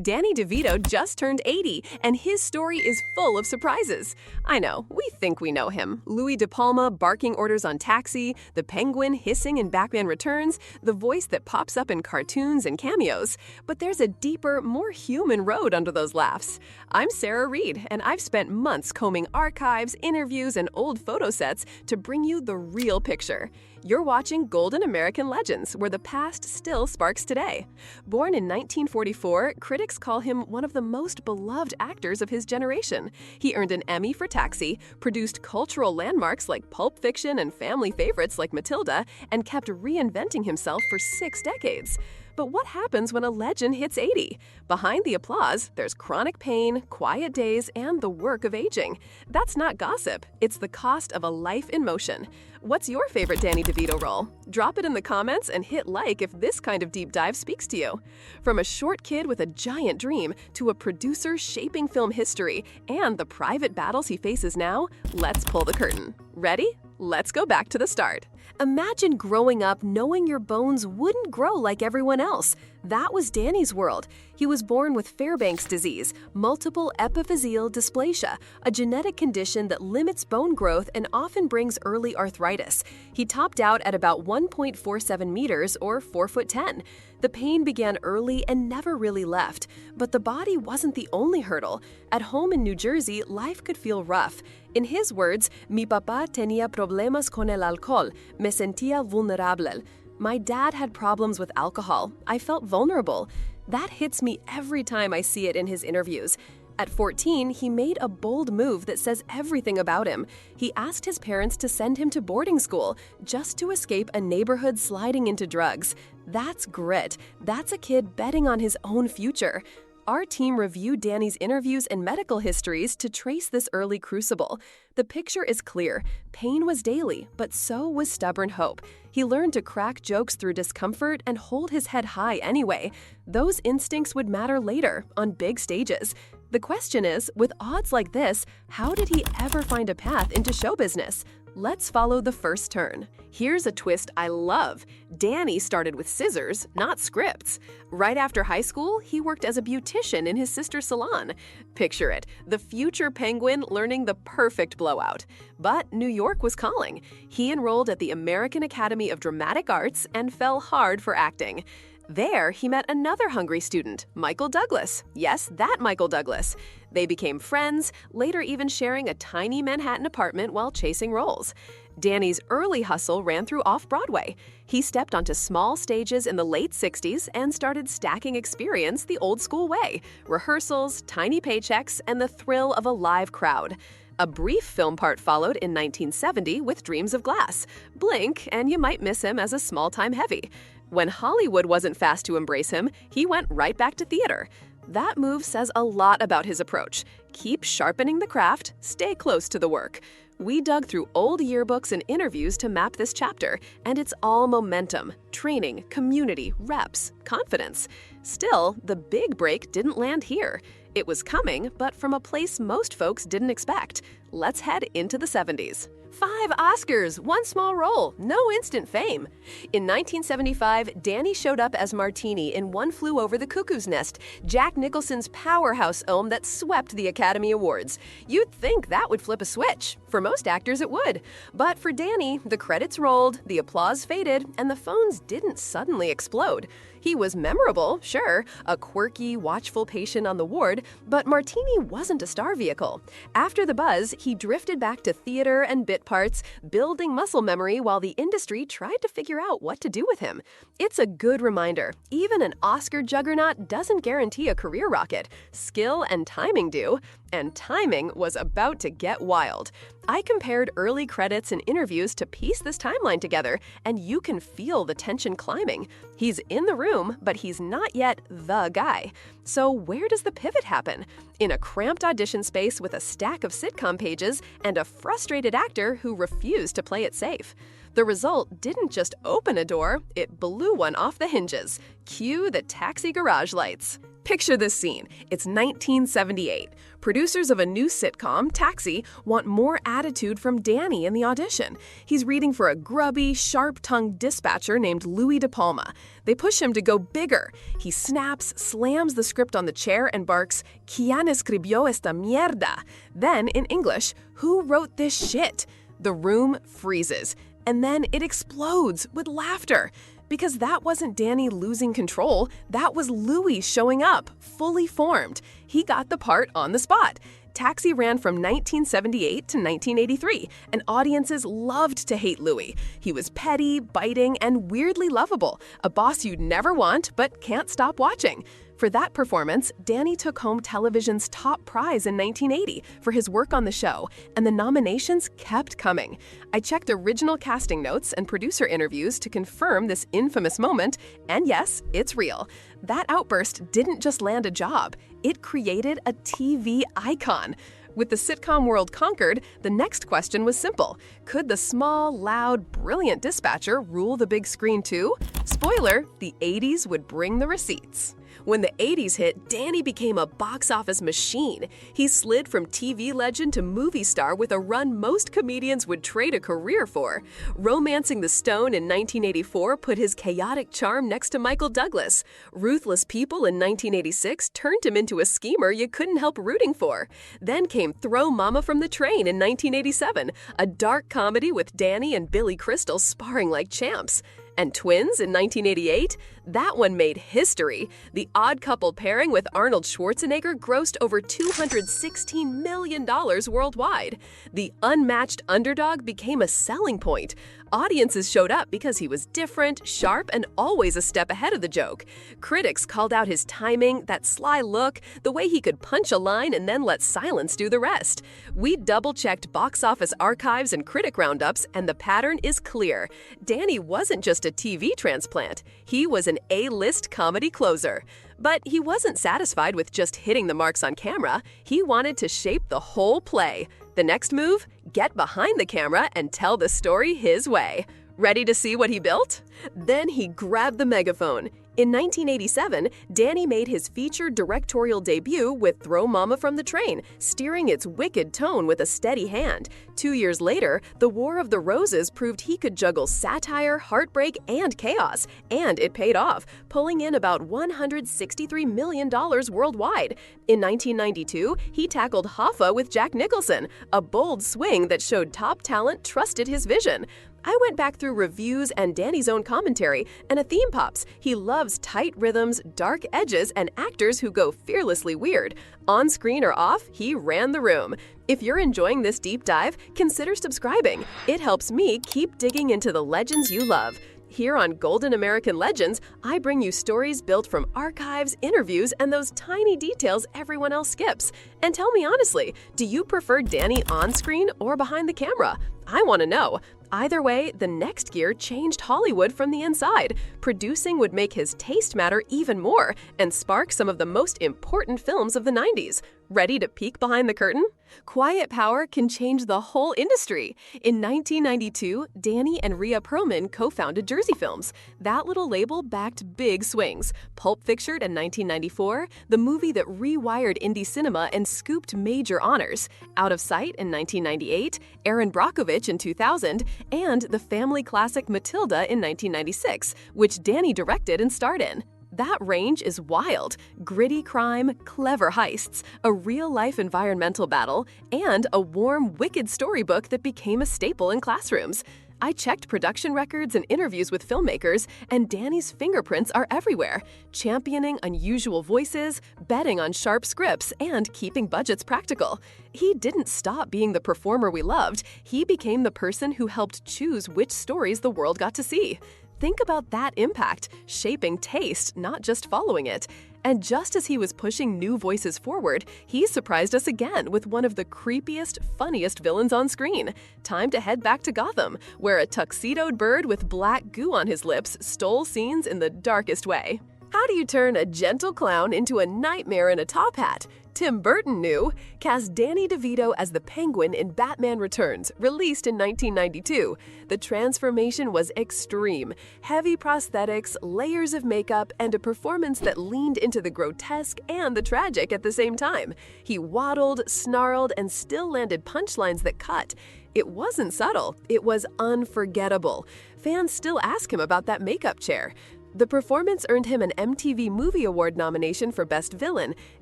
Danny DeVito just turned 80, and his story is full of surprises. I know, we think we know him. Louis De Palma barking orders on Taxi, the penguin hissing in Batman Returns, the voice that pops up in cartoons and cameos. But there's a deeper, more human road under those laughs. I'm Sarah Reed, and I've spent months combing archives, interviews, and old photo sets to bring you the real picture. You're watching Golden American Legends, where the past still sparks today. Born in 1944, critics call him one of the most beloved actors of his generation. He earned an Emmy for Taxi, produced cultural landmarks like Pulp Fiction and family favorites like Matilda, and kept reinventing himself for 6 decades. But what happens when a legend hits 80? Behind the applause, there's chronic pain, quiet days, and the work of aging. That's not gossip. It's the cost of a life in motion. What's your favorite Danny DeVito role? Drop it in the comments and hit like if this kind of deep dive speaks to you. From a short kid with a giant dream to a producer shaping film history and the private battles he faces now, let's pull the curtain. Ready? Let's go back to the start. Imagine growing up knowing your bones wouldn't grow like everyone else. That was Danny's world. He was born with Fairbank's disease, multiple epiphyseal dysplasia, a genetic condition that limits bone growth and often brings early arthritis. He topped out at about 1.47 meters or 4'10". The pain began early and never really left. But the body wasn't the only hurdle. At home in New Jersey, life could feel rough. In his words, "Mi papá tenía problemas con el alcohol, me sentía vulnerable." My dad had problems with alcohol. I felt vulnerable. That hits me every time I see it in his interviews. At 14, he made a bold move that says everything about him. He asked his parents to send him to boarding school just to escape a neighborhood sliding into drugs. That's grit. That's a kid betting on his own future. Our team reviewed Danny's interviews and medical histories to trace this early crucible. The picture is clear. Pain was daily, but so was stubborn hope. He learned to crack jokes through discomfort and hold his head high anyway. Those instincts would matter later, on big stages. The question is, with odds like this, how did he ever find a path into show business? Let's follow the first turn. Here's a twist I love. Danny started with scissors, not scripts. Right after high school, he worked as a beautician in his sister's salon. Picture it, the future penguin learning the perfect blowout. But New York was calling. He enrolled at the American Academy of Dramatic Arts and fell hard for acting. There, he met another hungry student, Michael Douglas. Yes, that Michael Douglas. They became friends, later even sharing a tiny Manhattan apartment while chasing roles. Danny's early hustle ran through off-Broadway. He stepped onto small stages in the late 60s and started stacking experience the old-school way: rehearsals, tiny paychecks, and the thrill of a live crowd. A brief film part followed in 1970 with Dreams of Glass. Blink, and you might miss him as a small-time heavy. When Hollywood wasn't fast to embrace him, he went right back to theater. That move says a lot about his approach. Keep sharpening the craft, stay close to the work. We dug through old yearbooks and interviews to map this chapter, and it's all momentum, training, community, reps, confidence. Still, the big break didn't land here. It was coming, but from a place most folks didn't expect. Let's head into the 70s. 5 Oscars, 1 small role, no instant fame. In 1975, Danny showed up as Martini in One Flew Over the Cuckoo's Nest, Jack Nicholson's powerhouse film that swept the Academy Awards. You'd think that would flip a switch. For most actors, it would. But for Danny, the credits rolled, the applause faded, and the phones didn't suddenly explode. He was memorable, sure, a quirky, watchful patient on the ward, but Martini wasn't a star vehicle. After the buzz, he drifted back to theater and bit parts, building muscle memory while the industry tried to figure out what to do with him. It's a good reminder. Even an Oscar juggernaut doesn't guarantee a career rocket. Skill and timing do. And timing was about to get wild. I compared early credits and interviews to piece this timeline together, and you can feel the tension climbing. He's in the room, but he's not yet the guy. So where does the pivot happen? In a cramped audition space with a stack of sitcom pages and a frustrated actor who refused to play it safe. The result didn't just open a door, it blew one off the hinges. Cue the taxi garage lights. Picture this scene. It's 1978. Producers of a new sitcom, Taxi, want more attitude from Danny in the audition. He's reading for a grubby, sharp-tongued dispatcher named Louis De Palma. They push him to go bigger. He snaps, slams the script on the chair, and barks, "¿Quién escribió esta mierda?" Then, in English, "Who wrote this shit?" The room freezes, and then it explodes with laughter. Because that wasn't Danny losing control, that was Louis showing up, fully formed. He got the part on the spot. Taxi ran from 1978 to 1983, and audiences loved to hate Louis. He was petty, biting, and weirdly lovable, a boss you'd never want but can't stop watching. For that performance, Danny took home television's top prize in 1980 for his work on the show, and the nominations kept coming. I checked original casting notes and producer interviews to confirm this infamous moment, and yes, it's real. That outburst didn't just land a job, it created a TV icon. With the sitcom world conquered, the next question was simple. Could the small, loud, brilliant dispatcher rule the big screen too? Spoiler, the 80s would bring the receipts. When the 80s hit, Danny became a box office machine. He slid from TV legend to movie star with a run most comedians would trade a career for. Romancing the Stone in 1984 put his chaotic charm next to Michael Douglas. Ruthless People in 1986 turned him into a schemer you couldn't help rooting for. Then came Throw Mama from the Train in 1987, a dark comedy with Danny and Billy Crystal sparring like champs. And Twins in 1988? That one made history. The Odd Couple pairing with Arnold Schwarzenegger grossed over $216 million worldwide. The unmatched underdog became a selling point. Audiences showed up because he was different, sharp, and always a step ahead of the joke. Critics called out his timing, that sly look, the way he could punch a line and then let silence do the rest. We double-checked box office archives and critic roundups, and the pattern is clear. Danny wasn't just a TV transplant. He was an A-list comedy closer. But he wasn't satisfied with just hitting the marks on camera. He wanted to shape the whole play. The next move? Get behind the camera and tell the story his way. Ready to see what he built? Then he grabbed the megaphone. In 1987, Danny made his featured directorial debut with Throw Mama from the Train, steering its wicked tone with a steady hand. 2 years later, The War of the Roses proved he could juggle satire, heartbreak, and chaos, and it paid off, pulling in about $163 million worldwide. In 1992, he tackled Hoffa with Jack Nicholson, a bold swing that showed top talent trusted his vision. I went back through reviews and Danny's own commentary, and a theme pops. He loves tight rhythms, dark edges, and actors who go fearlessly weird. On screen or off, he ran the room. If you're enjoying this deep dive, consider subscribing. It helps me keep digging into the legends you love. Here on Golden American Legends, I bring you stories built from archives, interviews, and those tiny details everyone else skips. And tell me honestly, do you prefer Danny on screen or behind the camera? I want to know. Either way, the next gear changed Hollywood from the inside. Producing would make his taste matter even more and spark some of the most important films of the 90s. Ready to peek behind the curtain? Quiet power can change the whole industry. In 1992, Danny and Rhea Perlman co-founded Jersey Films. That little label backed big swings. Pulp Fiction in 1994, the movie that rewired indie cinema and scooped major honors. Out of Sight in 1998, Erin Brockovich in 2000, and the family classic Matilda in 1996, which Danny directed and starred in. That range is wild. Gritty crime, clever heists, a real-life environmental battle, and a warm, wicked storybook that became a staple in classrooms. I checked production records and interviews with filmmakers, and Danny's fingerprints are everywhere, championing unusual voices, betting on sharp scripts, and keeping budgets practical. He didn't stop being the performer we loved. He became the person who helped choose which stories the world got to see. Think about that impact, shaping taste, not just following it. And just as he was pushing new voices forward, he surprised us again with one of the creepiest, funniest villains on screen. Time to head back to Gotham, where a tuxedoed bird with black goo on his lips stole scenes in the darkest way. How do you turn a gentle clown into a nightmare in a top hat? Tim Burton knew. Cast Danny DeVito as the Penguin in Batman Returns, released in 1992. The transformation was extreme. Heavy prosthetics, layers of makeup, and a performance that leaned into the grotesque and the tragic at the same time. He waddled, snarled, and still landed punchlines that cut. It wasn't subtle, it was unforgettable. Fans still ask him about that makeup chair. The performance earned him an MTV Movie Award nomination for Best Villain,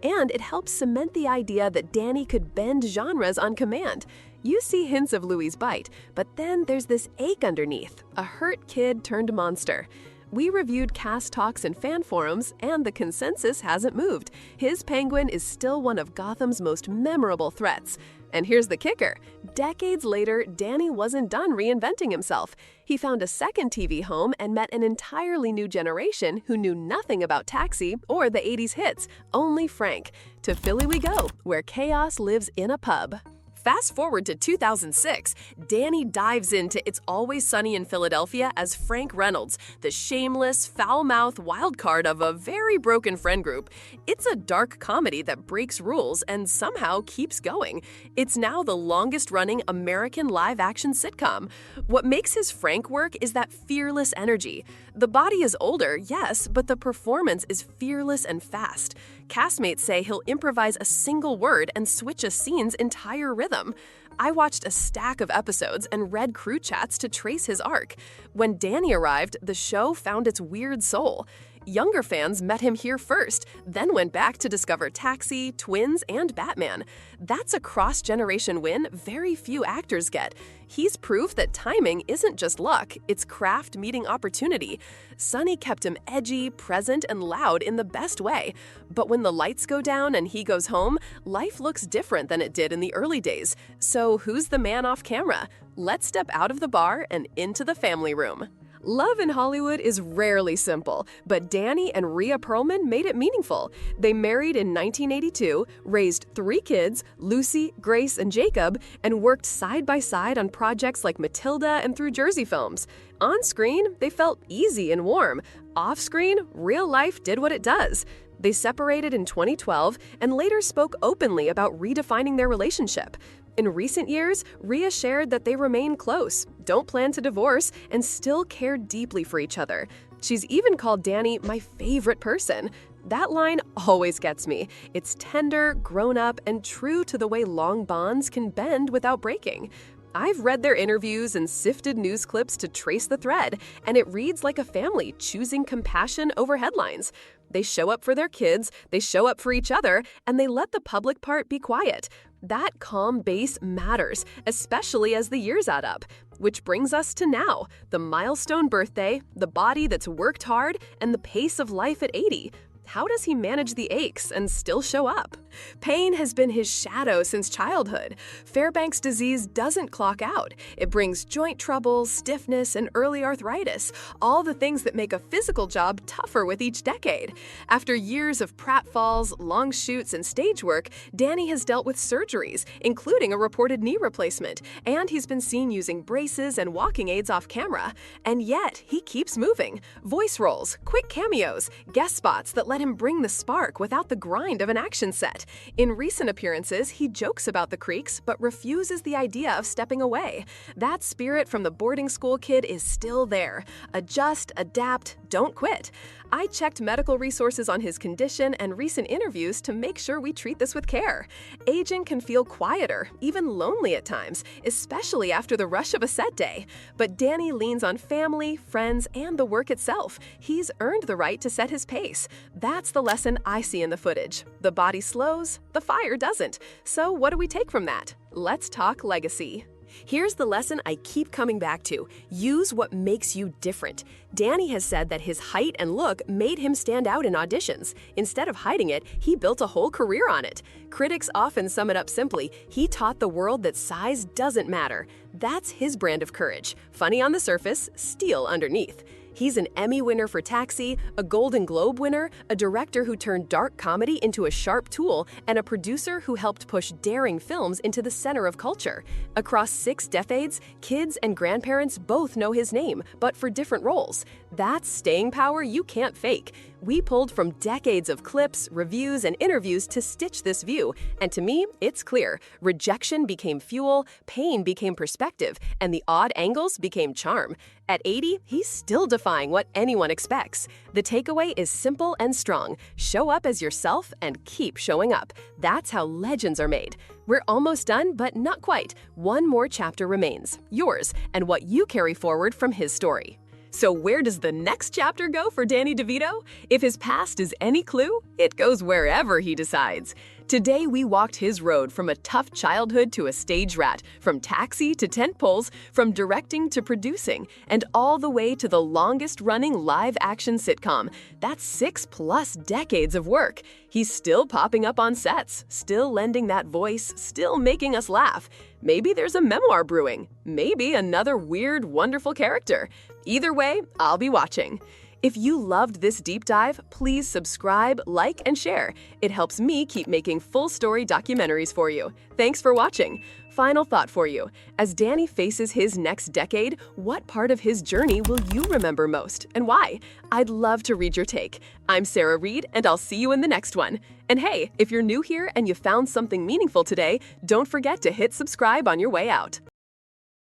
and it helped cement the idea that Danny could bend genres on command. You see hints of Louis' bite, but then there's this ache underneath, a hurt kid turned monster. We reviewed cast talks and fan forums, and the consensus hasn't moved. His Penguin is still one of Gotham's most memorable threats. And here's the kicker. Decades later, Danny wasn't done reinventing himself. He found a second TV home and met an entirely new generation who knew nothing about Taxi or the 80s hits, only Frank. To Philly we go, where chaos lives in a pub. Fast forward to 2006, Danny dives into It's Always Sunny in Philadelphia as Frank Reynolds, the shameless, foul-mouthed wild card of a very broken friend group. It's a dark comedy that breaks rules and somehow keeps going. It's now the longest-running American live-action sitcom. What makes his Frank work is that fearless energy. The body is older, yes, but the performance is fearless and fast. Castmates say he'll improvise a single word and switch a scene's entire rhythm. I watched a stack of episodes and read crew chats to trace his arc. When Danny arrived, the show found its weird soul. Younger fans met him here first, then went back to discover Taxi, Twins, and Batman. That's a cross-generation win very few actors get. He's proof that timing isn't just luck, it's craft meeting opportunity. Sunny kept him edgy, present, and loud in the best way. But when the lights go down and he goes home, life looks different than it did in the early days. So who's the man off camera? Let's step out of the bar and into the family room. Love in Hollywood is rarely simple, but Danny and Rhea Perlman made it meaningful. They married in 1982, raised 3 kids, Lucy, Grace, and Jacob, and worked side by side on projects like Matilda and Through Jersey films. On screen, they felt easy and warm. Off screen, real life did what it does. They separated in 2012 and later spoke openly about redefining their relationship. In recent years, Rhea shared that they remain close, don't plan to divorce, and still care deeply for each other. She's even called Danny my favorite person. That line always gets me. It's tender, grown up, and true to the way long bonds can bend without breaking. I've read their interviews and sifted news clips to trace the thread, and it reads like a family choosing compassion over headlines. They show up for their kids, they show up for each other, and they let the public part be quiet. That calm base matters, especially as the years add up. Which brings us to now, the milestone birthday, the body that's worked hard, and the pace of life at 80. How does he manage the aches and still show up? Pain has been his shadow since childhood. Fairbank's disease doesn't clock out. It brings joint trouble, stiffness, and early arthritis, all the things that make a physical job tougher with each decade. After years of pratfalls, long shoots, and stage work, Danny has dealt with surgeries, including a reported knee replacement, and he's been seen using braces and walking aids off camera. And yet, he keeps moving. Voice roles, quick cameos, guest spots that let him bring the spark without the grind of an action set. In recent appearances, he jokes about the creaks, but refuses the idea of stepping away. That spirit from the boarding school kid is still there. Adjust, adapt, don't quit. I checked medical resources on his condition and recent interviews to make sure we treat this with care. Aging can feel quieter, even lonely at times, especially after the rush of a set day. But Danny leans on family, friends, and the work itself. He's earned the right to set his pace. That's the lesson I see in the footage. The body slows, the fire doesn't. So what do we take from that? Let's talk legacy. Here's the lesson I keep coming back to. Use what makes you different. Danny has said that his height and look made him stand out in auditions. Instead of hiding it, he built a whole career on it. Critics often sum it up simply, he taught the world that size doesn't matter. That's his brand of courage. Funny on the surface, steel underneath. He's an Emmy winner for Taxi, a Golden Globe winner, a director who turned dark comedy into a sharp tool, and a producer who helped push daring films into the center of culture. Across 6 decades, kids and grandparents both know his name, but for different roles. That's staying power you can't fake. We pulled from decades of clips, reviews, and interviews to stitch this view, and to me, it's clear. Rejection became fuel, pain became perspective, and the odd angles became charm. At 80, he's still defying what anyone expects. The takeaway is simple and strong. Show up as yourself and keep showing up. That's how legends are made. We're almost done, but not quite. One more chapter remains, yours, and what you carry forward from his story. So where does the next chapter go for Danny DeVito? If his past is any clue, it goes wherever he decides. Today, we walked his road from a tough childhood to a stage rat, from Taxi to tentpoles, from directing to producing, and all the way to the longest-running live-action sitcom. That's 6+ decades of work. He's still popping up on sets, still lending that voice, still making us laugh. Maybe there's a memoir brewing. Maybe another weird, wonderful character. Either way, I'll be watching. If you loved this deep dive, please subscribe, like, and share. It helps me keep making full-story documentaries for you. Thanks for watching. Final thought for you. As Danny faces his next decade, what part of his journey will you remember most, and why? I'd love to read your take. I'm Sarah Reed, and I'll see you in the next one. And hey, if you're new here and you found something meaningful today, don't forget to hit subscribe on your way out.